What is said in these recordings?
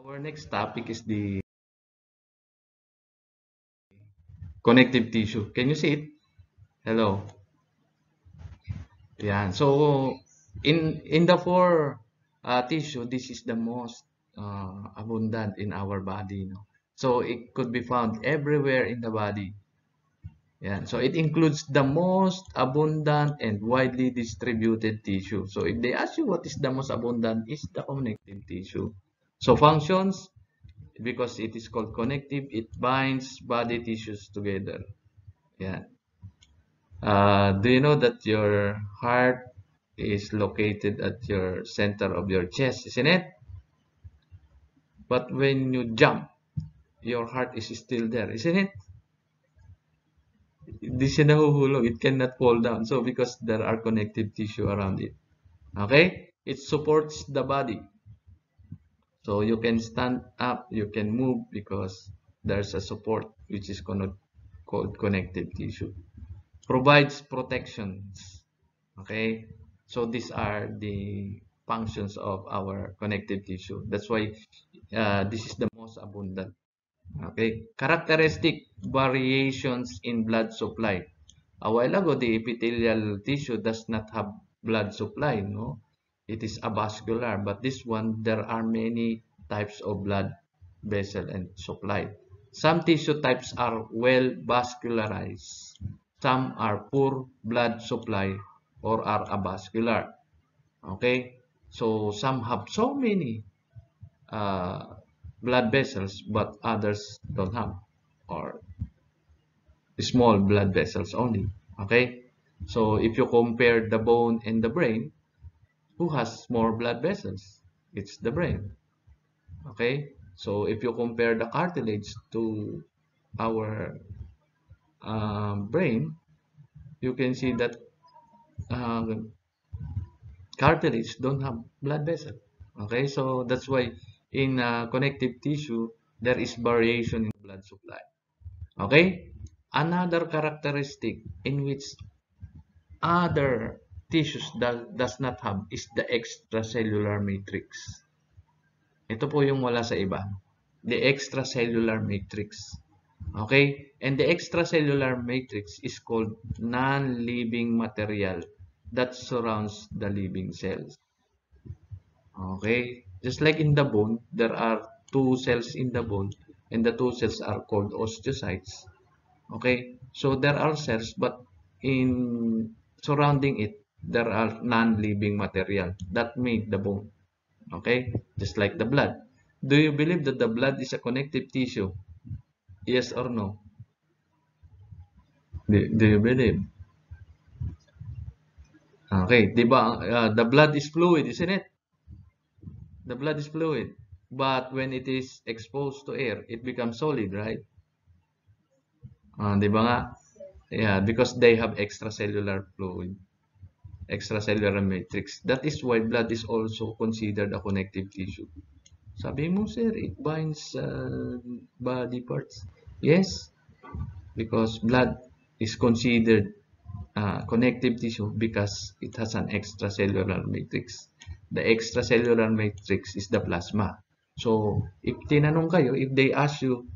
Our next topic is the connective tissue. Can you see it? Hello. Yeah. So in the four tissue, this is the most abundant in our body. No? So it could be found everywhere in the body. Yeah. So it includes the most abundant and widely distributed tissue. So if they ask you what is the most abundant, is the connective tissue. So functions, because it is called connective, it binds body tissues together. Yeah. Do you know that your heart is located at your center of your chest, isn't it? But when you jump, your heart is still there, isn't it? Di siya nahuhulog. It cannot fall down. So, because there are connective tissue around it. Okay? It supports the body. So, you can stand up, you can move because there's a support which is called connective tissue. Provides protections. Okay? So these are the functions of our connective tissue. That's why this is the most abundant. Okay? Characteristic variations in blood supply. A while ago, the epithelial tissue does not have blood supply, no? It is avascular, but this one, there are many types of blood vessel and supply. Some tissue types are well vascularized. Some are poor blood supply or are avascular. Okay? So, some have so many uh, blood vessels, but others don't have, or small blood vessels only. Okay? So if you compare the bone and the brain, who has more blood vessels? It's the brain. Okay? So if you compare the cartilage to our brain, you can see that uh, cartilage don't have blood vessel. Okay? So that's why in connective tissue, there is variation in blood supply. Okay? Another characteristic in which other tissues does not have is the extracellular matrix. Ito po yung wala sa iba. The extracellular matrix. Okay? And the extracellular matrix is called non-living material that surrounds the living cells. Okay? Just like in the bone, there are two cells in the bone and the two cells are called osteocytes. Okay, so there are cells, but in surrounding it, there are non-living material that make the bone. Okay, just like the blood. Do you believe that the blood is a connective tissue? Yes or no? Do you believe? Okay, di ba? The blood is fluid, isn't it? The blood is fluid. But when it is exposed to air, it becomes solid, right? Di ba nga? Yeah, because they have extracellular fluid. Extracellular matrix. That is why blood is also considered a connective tissue. Sabi mo, sir, it binds body parts. Yes, because blood is considered connective tissue because it has an extracellular matrix. The extracellular matrix is the plasma. So, if tinanong kayo, if they ask you,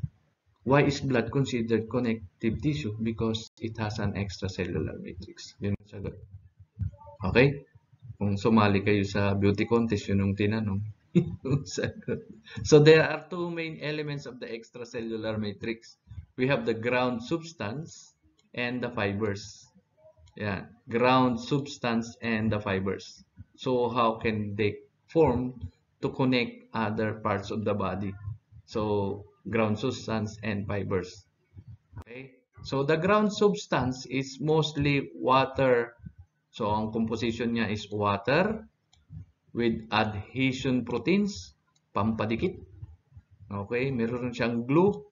why is blood considered connective tissue? Because it has an extracellular matrix. Yun ang sagot. Okay? Kung sumali kayo sa beauty contest, yun yung tinanong. So there are two main elements of the extracellular matrix. We have the ground substance and the fibers. Yeah, ground substance and the fibers. So how can they form to connect other parts of the body? So ground substance and fibers. Okay? So the ground substance is mostly water. So ang composition niya is water with adhesion proteins, pampadikit. Okay, meron siyang glue.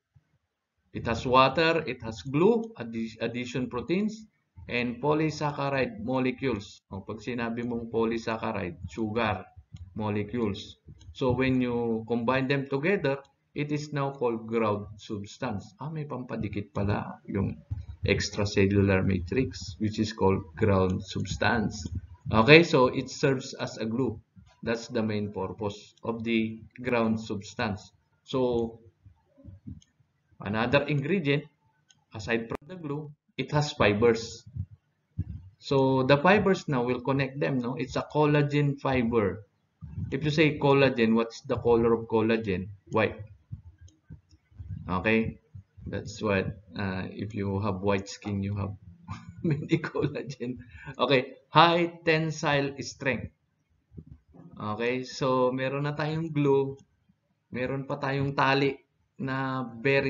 It has water, it has glue, adhesion proteins, and polysaccharide molecules. O, pag sinabi mong polysaccharide, sugar molecules. So when you combine them together, it is now called ground substance. May pampadikit pala yung extracellular matrix, which is called ground substance. Okay, so it serves as a glue. That's the main purpose of the ground substance. So another ingredient aside from the glue, it has fibers. So the fibers now will connect them, no? It's a collagen fiber. If you say collagen, what's the color of collagen? White. Okay? That's what, if you have white skin, you have many collagen. Okay, high tensile strength. Okay, so meron na tayong glue, meron pa tayong tali na very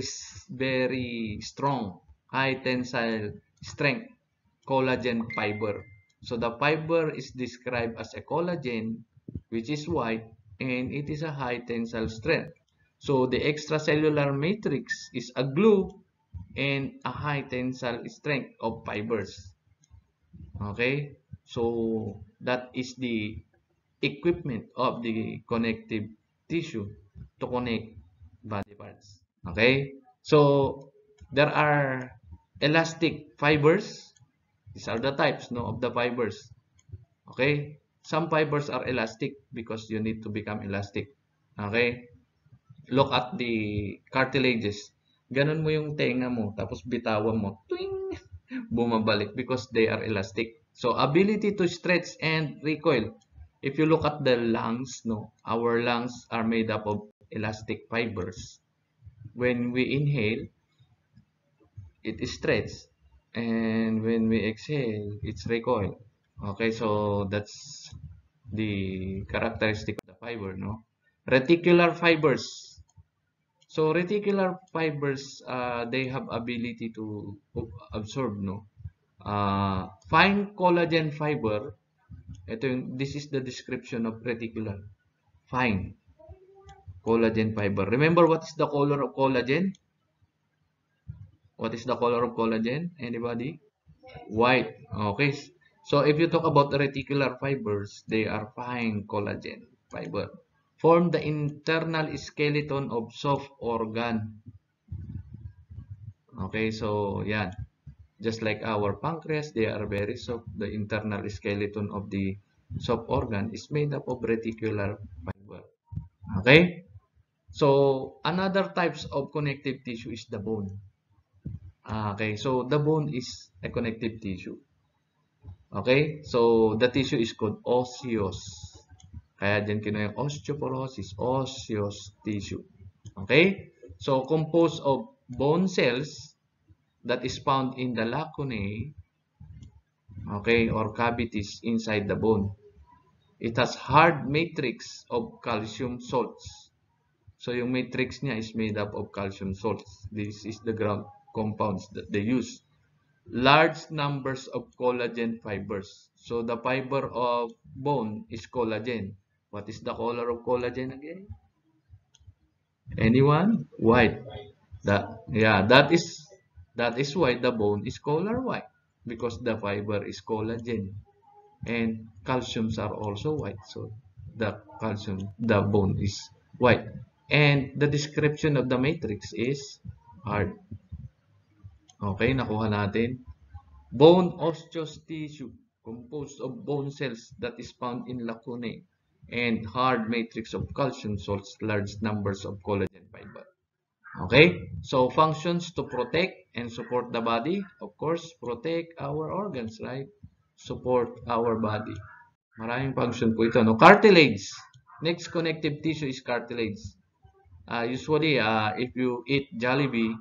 strong, high tensile strength, collagen fiber. So the fiber is described as a collagen, which is white, and it is a high tensile strength. So the extracellular matrix is a glue and a high tensile strength of fibers. Okay, so that is the equipment of the connective tissue to connect body parts. Okay, so there are elastic fibers. These are the types, no, of the fibers. Okay, some fibers are elastic because you need to become elastic. Okay, look at the cartilages. Ganon mo yung tenga mo, tapos bitawan mo, twing, bumabalik because they are elastic. So, ability to stretch and recoil. If you look at the lungs, no, our lungs are made up of elastic fibers. When we inhale, it is stretched. And when we exhale, it's recoil. Okay, so that's the characteristic of the fiber, no? Reticular fibers. So reticular fibers, they have ability to absorb, no? Fine collagen fiber. This is the description of reticular. Fine collagen fiber. Remember what is the color of collagen? What is the color of collagen? Anybody? White. Okay. So if you talk about the reticular fibers, they are fine collagen fiber. Form the internal skeleton of soft organ. Okay, so yan. Just like our pancreas, they are very soft. The internal skeleton of the soft organ is made up of reticular fiber. Okay? So, another types of connective tissue is the bone. Okay, so the bone is a connective tissue. Okay? So, the tissue is called osseous. Kaya dyan kinuha yung osteoporosis, osseous tissue. Okay? So, composed of bone cells that is found in the lacunae, okay, or cavities inside the bone. It has hard matrix of calcium salts. So yung matrix niya is made up of calcium salts. This is the ground compounds that they use. Large numbers of collagen fibers. So the fiber of bone is collagen. What is the color of collagen again? Anyone? White. That is why the bone is color white, because the fiber is collagen. And calciums are also white, so the bone is white. And the description of the matrix is hard. Okay, nakuha natin. Bone osseous tissue composed of bone cells that is found in lacunae and hard matrix of calcium salts, large numbers of collagen fiber. Okay, so functions to protect and support the body. Of course, protect our organs, right? Support our body. Maraming function po ito, no? Cartilage. Next connective tissue is cartilage. Usually, if you eat Jollibee,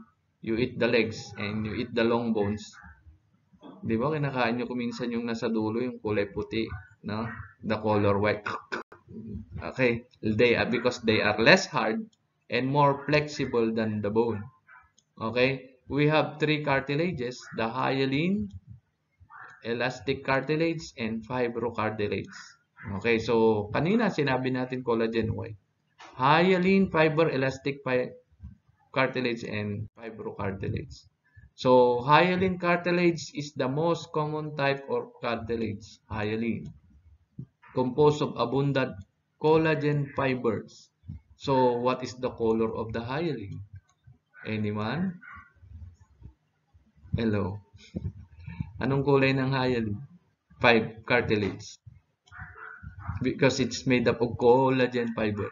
you eat the legs and you eat the long bones. Di ba, kinakain nyo kuminsan yung nasa dulo, yung kulay puti, no? The color white. Okay, because they are less hard and more flexible than the bone. Okay, we have three cartilages, the hyaline, elastic cartilage, and fibrocartilage. Okay, so kanina sinabi natin collagen white. Hyaline, fiber, elastic cartilage, and fibrocartilage. So hyaline cartilage is the most common type of cartilage, hyaline, composed of abundant collagen fibers. So what is the color of the hyaline? Anyone? Hello. Anong kulay ng hyaline? Cartilage. because it's made up of collagen fiber.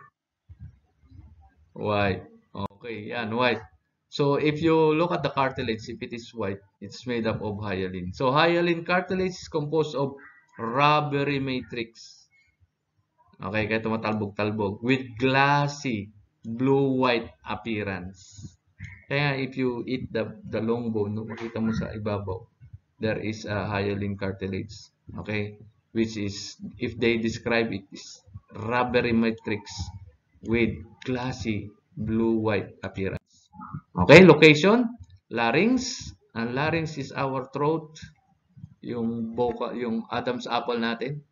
White. Okay, yan, white. So if you look at the cartilage, if it is white, it's made up of hyaline. So hyaline cartilage is composed of rubbery matrix. Okay, kaya tumatalbog-talbog with glassy blue-white appearance. Kaya if you eat the long bone, no, makita mo sa ibabaw, there is a hyaline cartilage. Okay, which is, if they describe it, is rubbery matrix with glassy blue-white appearance. Okay, location, larynx. Ang larynx is our throat, yung vocal, yung Adam's apple natin.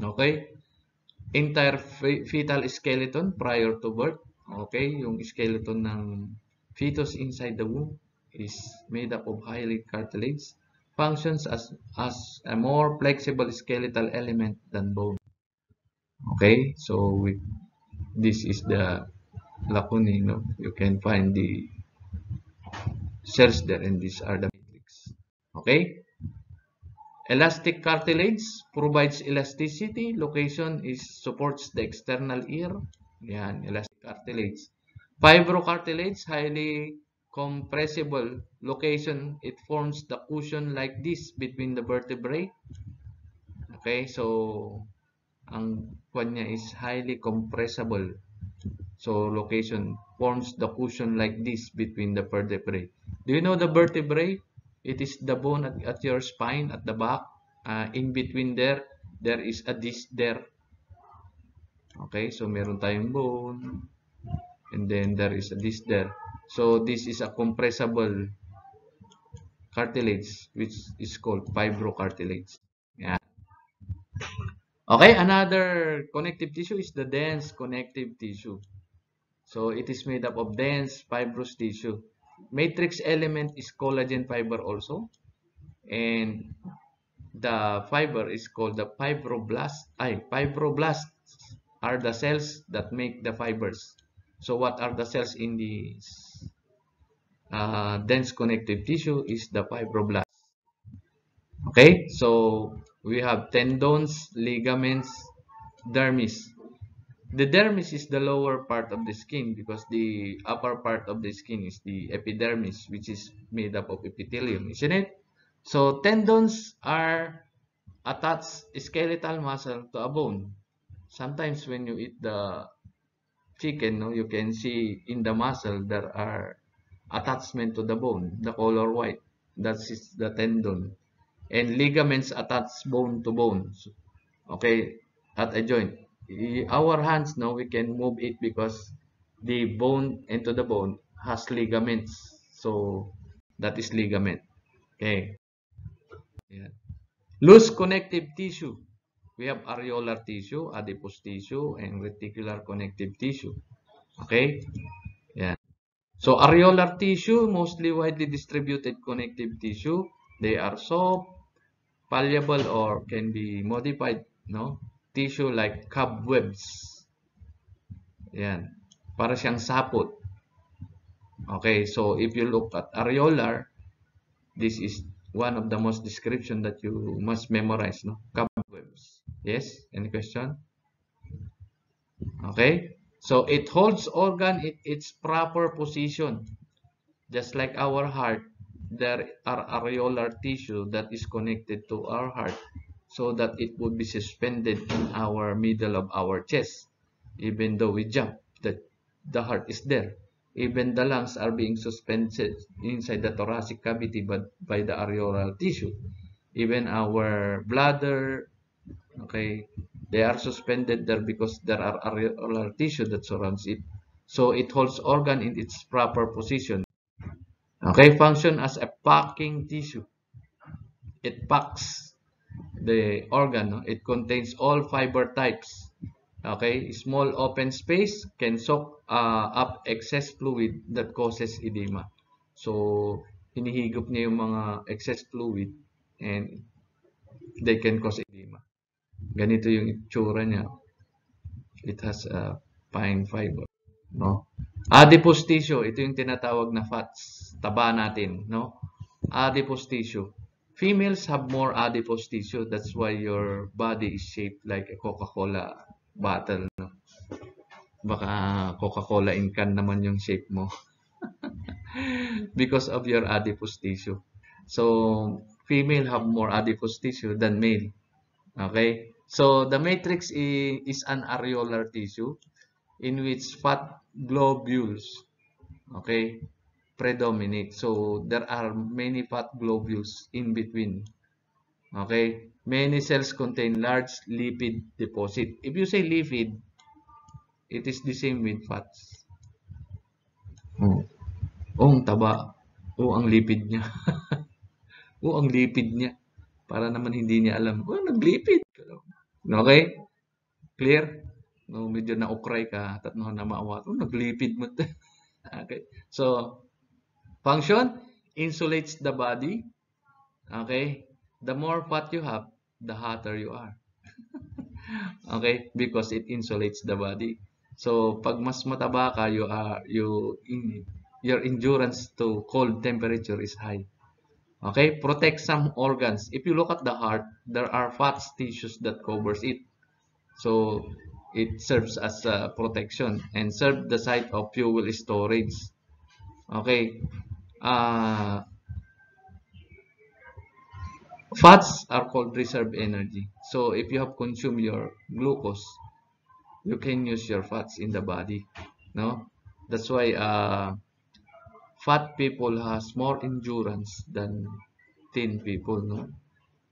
Okay, entire fetal skeleton prior to birth. Okay, yung skeleton ng fetus inside the womb is made up of hyaline cartilage. Functions as a more flexible skeletal element than bone. Okay, so this is the lacunae. No? You can find the cells there, and these are the matrix. Okay, elastic cartilage provides elasticity. Location is supports the external ear. Yan, elastic cartilage. Fibrocartilage, highly compressible. Location, it forms the cushion like this between the vertebrae. Okay, so ang kwan niya is highly compressible. So location forms the cushion like this between the vertebrae. Do you know the vertebrae? It is the bone at your spine, at the back. In between there is a disc there. Okay, so meron tayong bone. And then there is a disc there. So this is a compressible cartilage, which is called fibrocartilage. Yeah. Okay, another connective tissue is the dense connective tissue. So it is made up of dense fibrous tissue. Matrix element is collagen fiber also. And the fiber is called the fibroblast. Fibroblasts are the cells that make the fibers. So what are the cells in the dense connective tissue is the fibroblast. Okay, so we have tendons, ligaments, dermis. The dermis is the lower part of the skin because the upper part of the skin is the epidermis, which is made up of epithelium, isn't it? So tendons are attached skeletal muscle to a bone. Sometimes when you eat the chicken, no, you can see in the muscle there are attachment to the bone, the color white. That is the tendon. And ligaments attach bone to bone. Okay, at a joint. Our hands now, we can move it because the bone into the bone has ligaments. So that is ligament. Okay. Yeah. Loose connective tissue. We have areolar tissue, adipose tissue, and reticular connective tissue. Okay. Yeah. So areolar tissue, mostly widely distributed connective tissue. They are soft, malleable, or can be modified, no? Tissue like cobwebs. Yan. Para siyang sapot. Okay, so if you look at areolar, this is one of the most description that you must memorize, no? Cobwebs. Yes? Any question? Okay. So it holds organ in its proper position. Just like our heart, there are areolar tissue that is connected to our heart so that it would be suspended in our middle of our chest. Even though we jump, the heart is there. Even the lungs are being suspended inside the thoracic cavity but by the areolar tissue. Even our bladder, okay, they are suspended there because there are areolar tissue that surrounds it. So it holds organ in its proper position. Okay, function as a packing tissue. It packs the organ. No? It contains all fiber types. Okay, small open space can soak up excess fluid that causes edema. So, hinihigop niya yung mga excess fluid and they can cause edema. Ganito yung itsura niya. It has a fine fiber. No? Adipose tissue, ito yung tinatawag na fats, taba natin, no? Adipose tissue. Females have more adipose tissue. That's why your body is shaped like a Coca-Cola bottle. No? Baka Coca-Cola in can naman yung shape mo because of your adipose tissue. So, female have more adipose tissue than male. Okay? So, the matrix is an areolar tissue in which fat globules, okay, predominate. So, there are many fat globules in between. Okay? Many cells contain large lipid deposit. If you say lipid, it is the same with fats. Oh, ang taba. Ang lipid niya. Ang lipid niya. Para naman hindi niya alam. Naglipid. Okay? Clear? No, medyo na-ukray ka. Tatno na maawa. Naglipid mo. Okay? So, function, insulates the body. Okay? The more fat you have, the hotter you are. Okay? Because it insulates the body. So, pag mas mataba ka, your endurance to cold temperature is high. Okay? Protect some organs. If you look at the heart, there are fat tissues that covers it. So, it serves as a protection and serve the site of fuel storage. Okay? Fats are called reserve energy. So, if you have consumed your glucose, you can use your fats in the body. No? That's why fat people has more endurance than thin people. No?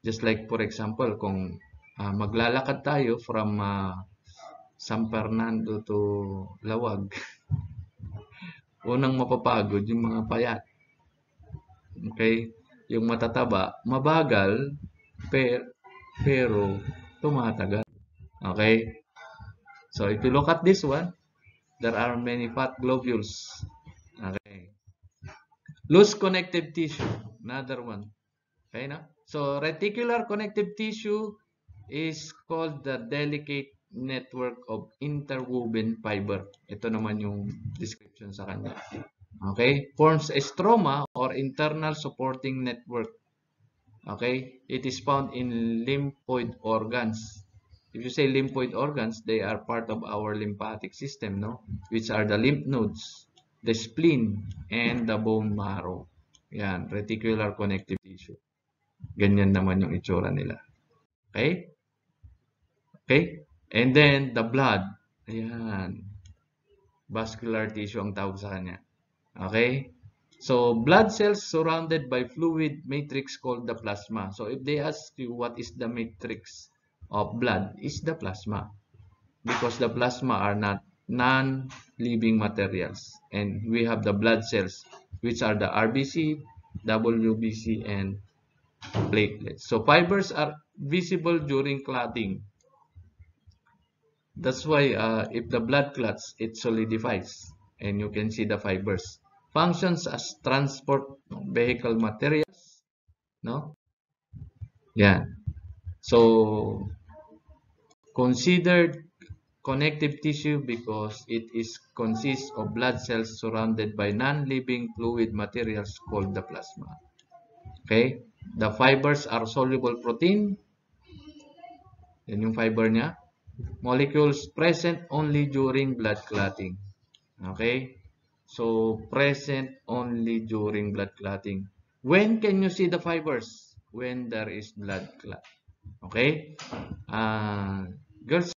Just like, for example, kung maglalakad tayo from San Fernando to Lawag, unang mapapagod yung mga payat. Okay? Yung matataba, mabagal, pero tumatagal. Okay? So, if you look at this one, there are many fat globules. Okay. Loose connective tissue, another one. Okay, na? So, reticular connective tissue is called the delicate network of interwoven fiber. Ito naman yung description sa kanya. Okay? Forms a stroma or internal supporting network. Okay? It is found in lymphoid organs. If you say lymphoid organs, they are part of our lymphatic system, no? Which are the lymph nodes, the spleen, and the bone marrow. Yan, reticular connective tissue. Ganyan naman yung itsura nila. Okay? Okay? And then, the blood. Ayan. Vascular tissue ang tawag sa kanya. Okay? So, blood cells surrounded by fluid matrix called the plasma. So, if they ask you what is the matrix of blood, is the plasma. Because the plasma are not non-living materials. And we have the blood cells, which are the RBC, WBC, and platelets. So, fibers are visible during clotting. That's why if the blood clots, it solidifies. And you can see the fibers. Functions as transport vehicle materials, no? Yeah. So, considered connective tissue because it consists of blood cells surrounded by non-living fluid materials called the plasma. Okay? The fibers are soluble protein. Yan yung fiber niya. Molecules present only during blood clotting. Okay? So, present only during blood clotting. When can you see the fibers? When there is blood clot. Okay? Girls